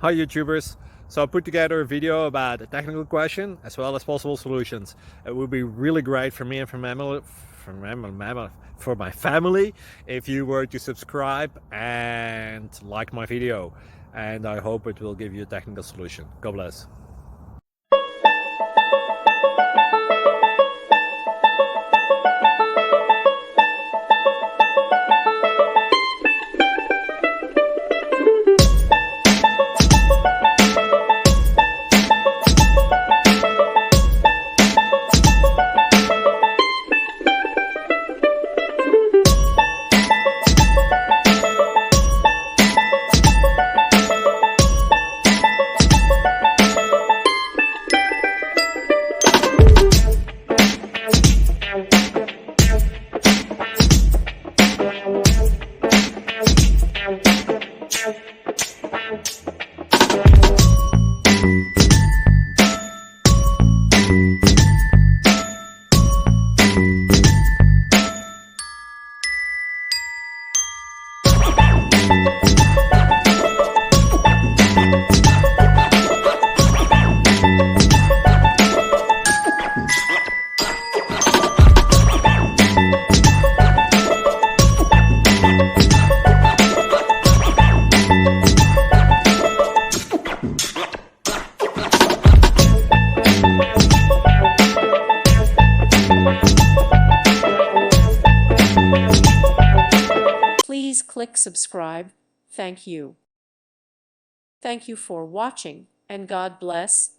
Hi YouTubers! So I put together a video about a technical question as well as possible solutions. It would be really great for me and for my family if you were to subscribe and like my video, and I hope it will give you a technical solution. God bless. Please click subscribe. Thank you. Thank you for watching, and God bless.